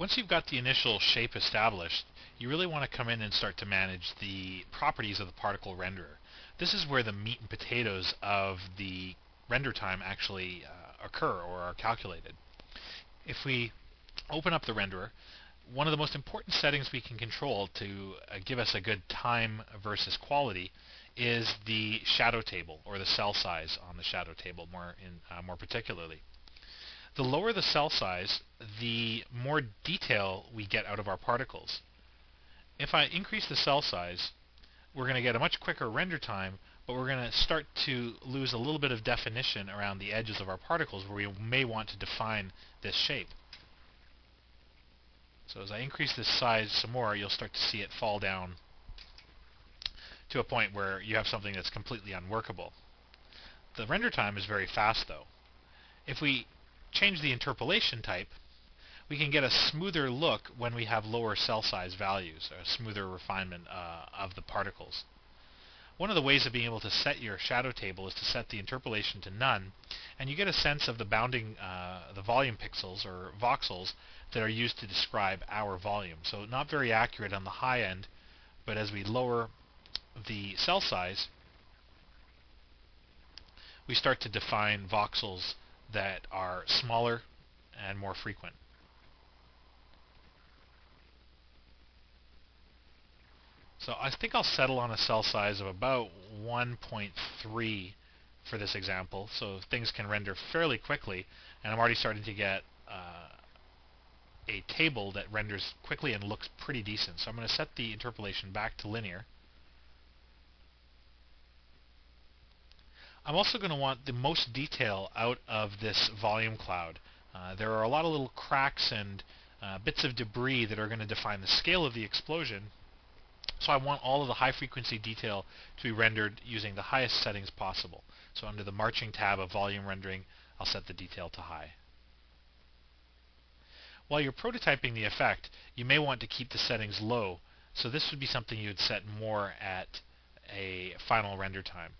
Once you've got the initial shape established, you really want to come in and start to manage the properties of the particle renderer. This is where the meat and potatoes of the render time actually occur or are calculated. If we open up the renderer, one of the most important settings we can control to give us a good time versus quality is the shadow table, or the cell size on the shadow table more particularly. The lower the cell size, the more detail we get out of our particles. If I increase the cell size, we're going to get a much quicker render time, but we're going to start to lose a little bit of definition around the edges of our particles where we may want to define this shape. So as I increase this size some more, you'll start to see it fall down to a point where you have something that's completely unworkable. The render time is very fast though. If we change the interpolation type, we can get a smoother look when we have lower cell size values, or a smoother refinement of the particles. One of the ways of being able to set your shadow table is to set the interpolation to none, and you get a sense of the bounding, the volume pixels or voxels that are used to describe our volume. So not very accurate on the high end, but as we lower the cell size, we start to define voxels that are smaller and more frequent. So I think I'll settle on a cell size of about 1.3 for this example, so things can render fairly quickly, and I'm already starting to get a table that renders quickly and looks pretty decent. So I'm going to set the interpolation back to linear. I'm also going to want the most detail out of this volume cloud. There are a lot of little cracks and bits of debris that are going to define the scale of the explosion, so I want all of the high frequency detail to be rendered using the highest settings possible. So under the marching tab of volume rendering, I'll set the detail to high. While you're prototyping the effect, you may want to keep the settings low, so this would be something you would set more at a final render time.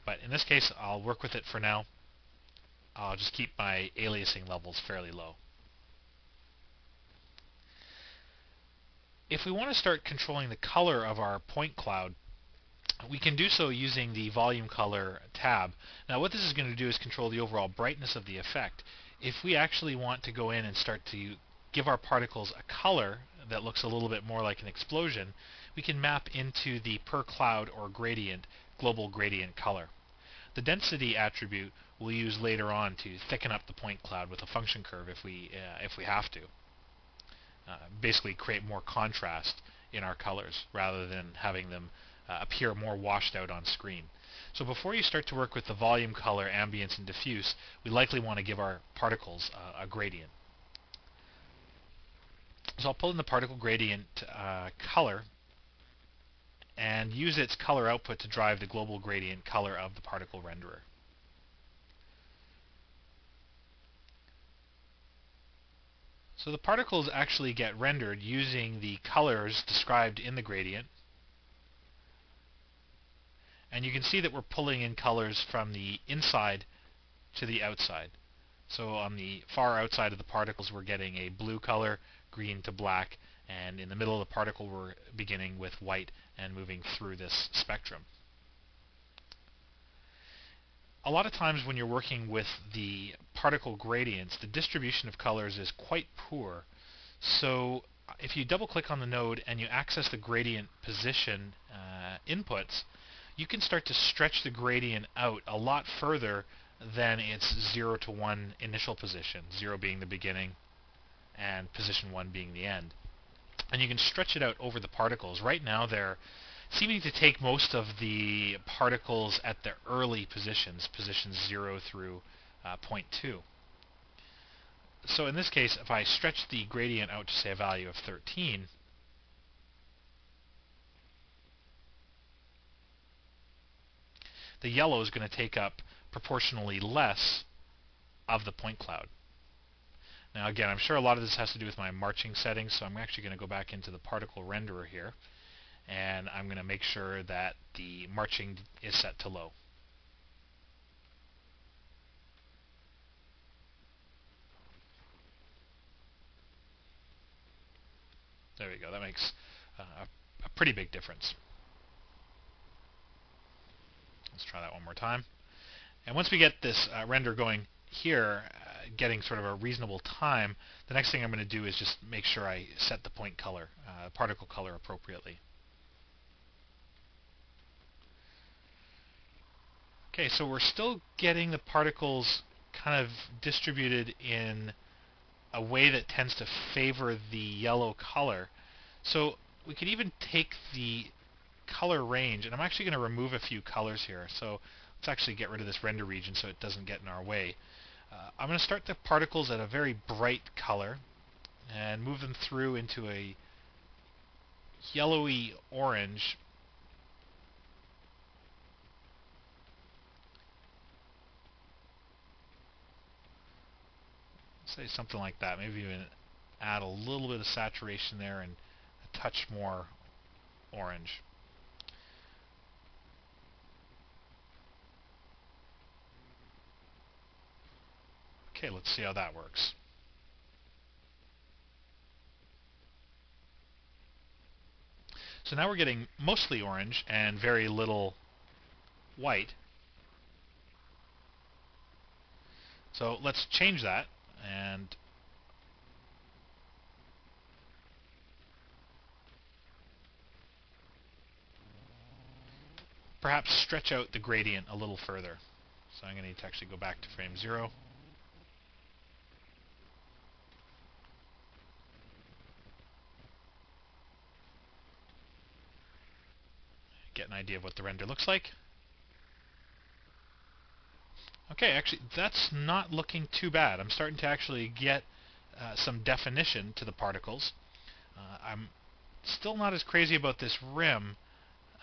But in this case, I'll work with it for now. I'll just keep my aliasing levels fairly low. If we want to start controlling the color of our point cloud, we can do so using the volume color tab. Now what this is going to do is control the overall brightness of the effect. If we actually want to go in and start to give our particles a color that looks a little bit more like an explosion, we can map into the per cloud or gradient global gradient color. The density attribute we'll use later on to thicken up the point cloud with a function curve if we have to. Basically create more contrast in our colors rather than having them appear more washed out on screen. So before you start to work with the volume color, ambience, and diffuse, we likely want to give our particles a gradient. So I'll pull in the particle gradient color and use its color output to drive the global gradient color of the particle renderer. So the particles actually get rendered using the colors described in the gradient. And you can see that we're pulling in colors from the inside to the outside. So on the far outside of the particles we're getting a blue color, green to black, and in the middle of the particle we're beginning with white and moving through this spectrum. A lot of times when you're working with the particle gradients, the distribution of colors is quite poor. So if you double click on the node and you access the gradient position inputs, you can start to stretch the gradient out a lot further than its 0 to 1 initial position, 0 being the beginning and position 1 being the end. And you can stretch it out over the particles. Right now they're seeming to take most of the particles at their early positions, positions 0 through 0.2. So in this case, if I stretch the gradient out to say a value of 13, the yellow is going to take up proportionally less of the point cloud. Now again, I'm sure a lot of this has to do with my marching settings, so I'm actually going to go back into the particle renderer here, and I'm going to make sure that the marching is set to low. There we go. That makes a pretty big difference. Let's try that one more time. And once we get this render going here, getting sort of a reasonable time, the next thing I'm going to do is just make sure I set the point color, particle color appropriately. Okay, so we're still getting the particles kind of distributed in a way that tends to favor the yellow color. So we could even take the color range, and I'm actually going to remove a few colors here. So let's actually get rid of this render region so it doesn't get in our way. I'm going to start the particles at a very bright color and move them through into a yellowy orange. Say something like that. Maybe even add a little bit of saturation there and a touch more orange. Okay, let's see how that works. So now we're getting mostly orange and very little white. So let's change that and perhaps stretch out the gradient a little further. So I'm going to need to actually go back to frame 0. Get an idea of what the render looks like. Okay, actually, that's not looking too bad. I'm starting to actually get some definition to the particles. I'm still not as crazy about this rim,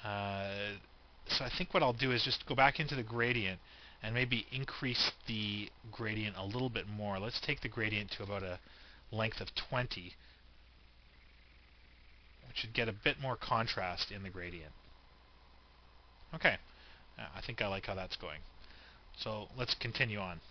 so I think what I'll do is just go back into the gradient and maybe increase the gradient a little bit more. Let's take the gradient to about a length of 20, which should get a bit more contrast in the gradient. Okay, I think I like how that's going. So let's continue on.